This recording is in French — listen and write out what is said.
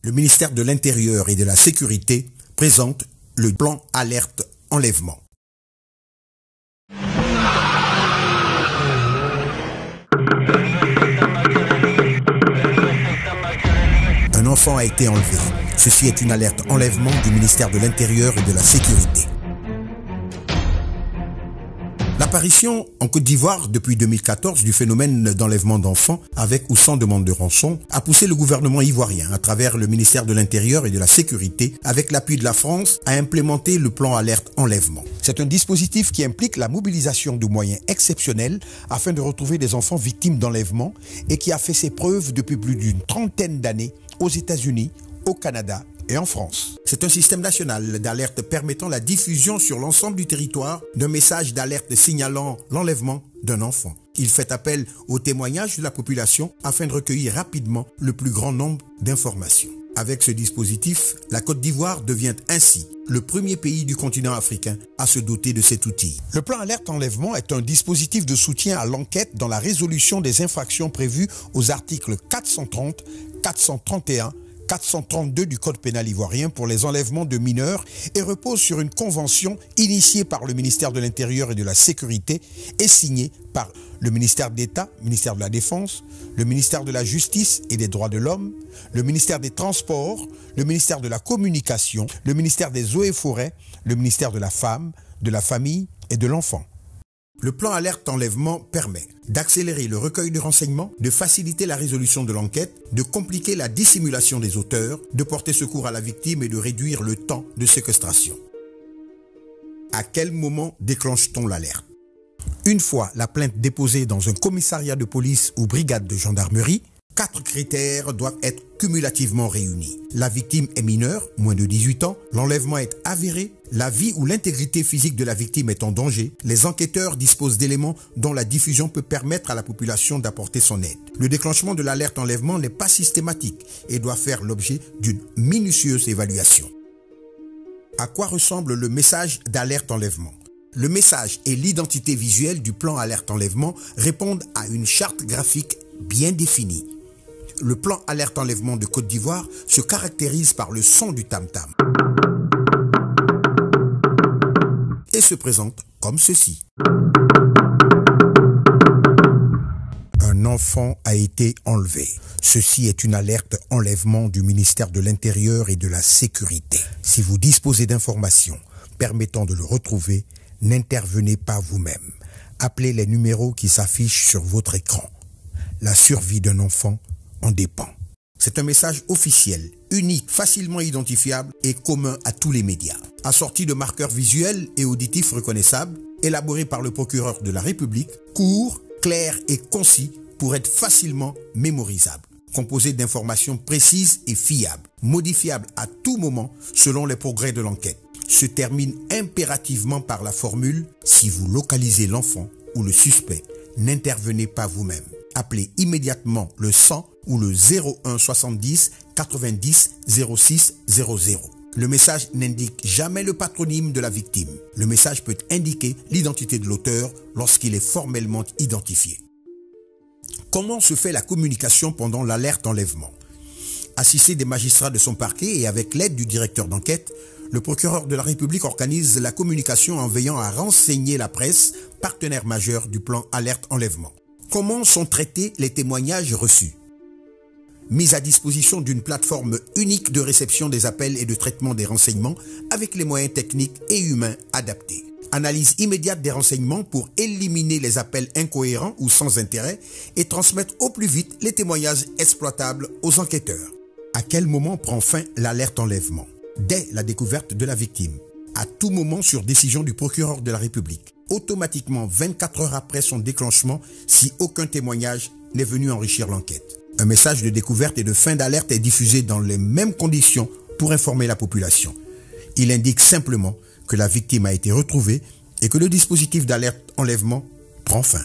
Le ministère de l'Intérieur et de la Sécurité présente le plan alerte enlèvement. Un enfant a été enlevé. Ceci est une alerte enlèvement du ministère de l'Intérieur et de la Sécurité. L'apparition en Côte d'Ivoire depuis 2014 du phénomène d'enlèvement d'enfants avec ou sans demande de rançon a poussé le gouvernement ivoirien à travers le ministère de l'Intérieur et de la Sécurité avec l'appui de la France à implémenter le plan alerte enlèvement. C'est un dispositif qui implique la mobilisation de moyens exceptionnels afin de retrouver des enfants victimes d'enlèvement et qui a fait ses preuves depuis plus d'une trentaine d'années aux États-Unis, au Canada et en France. C'est un système national d'alerte permettant la diffusion sur l'ensemble du territoire d'un message d'alerte signalant l'enlèvement d'un enfant. Il fait appel aux témoignages de la population afin de recueillir rapidement le plus grand nombre d'informations. Avec ce dispositif, la Côte d'Ivoire devient ainsi le premier pays du continent africain à se doter de cet outil. Le plan alerte enlèvement est un dispositif de soutien à l'enquête dans la résolution des infractions prévues aux articles 430, 431, 432 du Code pénal ivoirien pour les enlèvements de mineurs et repose sur une convention initiée par le ministère de l'Intérieur et de la Sécurité et signée par le ministère d'État, ministère de la Défense, le ministère de la Justice et des Droits de l'Homme, le ministère des Transports, le ministère de la Communication, le ministère des Eaux et Forêts, le ministère de la Femme, de la Famille et de l'Enfant. Le plan alerte enlèvement permet d'accélérer le recueil de renseignements, de faciliter la résolution de l'enquête, de compliquer la dissimulation des auteurs, de porter secours à la victime et de réduire le temps de séquestration. À quel moment déclenche-t-on l'alerte? Une fois la plainte déposée dans un commissariat de police ou brigade de gendarmerie, 4 critères doivent être cumulativement réunis. La victime est mineure, moins de 18 ans, l'enlèvement est avéré, la vie ou l'intégrité physique de la victime est en danger, les enquêteurs disposent d'éléments dont la diffusion peut permettre à la population d'apporter son aide. Le déclenchement de l'alerte enlèvement n'est pas systématique et doit faire l'objet d'une minutieuse évaluation. À quoi ressemble le message d'alerte enlèvement? Le message et l'identité visuelle du plan alerte enlèvement répondent à une charte graphique bien définie. Le plan alerte enlèvement de Côte d'Ivoire se caractérise par le son du tam-tam et se présente comme ceci. Un enfant a été enlevé. Ceci est une alerte enlèvement du ministère de l'Intérieur et de la Sécurité. Si vous disposez d'informations permettant de le retrouver, n'intervenez pas vous-même. Appelez les numéros qui s'affichent sur votre écran. La survie d'un enfant en dépend. C'est un message officiel, unique, facilement identifiable et commun à tous les médias. Assorti de marqueurs visuels et auditifs reconnaissables, élaboré par le procureur de la République, court, clair et concis pour être facilement mémorisable. Composé d'informations précises et fiables, modifiables à tout moment selon les progrès de l'enquête. Se termine impérativement par la formule « Si vous localisez l'enfant ou le suspect, n'intervenez pas vous-même ». Appelez immédiatement le 100 ou le 01 70 90 06 00. Le message n'indique jamais le patronyme de la victime. Le message peut indiquer l'identité de l'auteur lorsqu'il est formellement identifié. Comment se fait la communication pendant l'alerte enlèvement? Assisté des magistrats de son parquet et avec l'aide du directeur d'enquête, le procureur de la République organise la communication en veillant à renseigner la presse, partenaire majeur du plan alerte enlèvement. Comment sont traités les témoignages reçus? Mise à disposition d'une plateforme unique de réception des appels et de traitement des renseignements avec les moyens techniques et humains adaptés. Analyse immédiate des renseignements pour éliminer les appels incohérents ou sans intérêt et transmettre au plus vite les témoignages exploitables aux enquêteurs. À quel moment prend fin l'alerte enlèvement? Dès la découverte de la victime. À tout moment sur décision du procureur de la République. Automatiquement 24 heures après son déclenchement si aucun témoignage n'est venu enrichir l'enquête. Un message de découverte et de fin d'alerte est diffusé dans les mêmes conditions pour informer la population. Il indique simplement que la victime a été retrouvée et que le dispositif d'alerte enlèvement prend fin.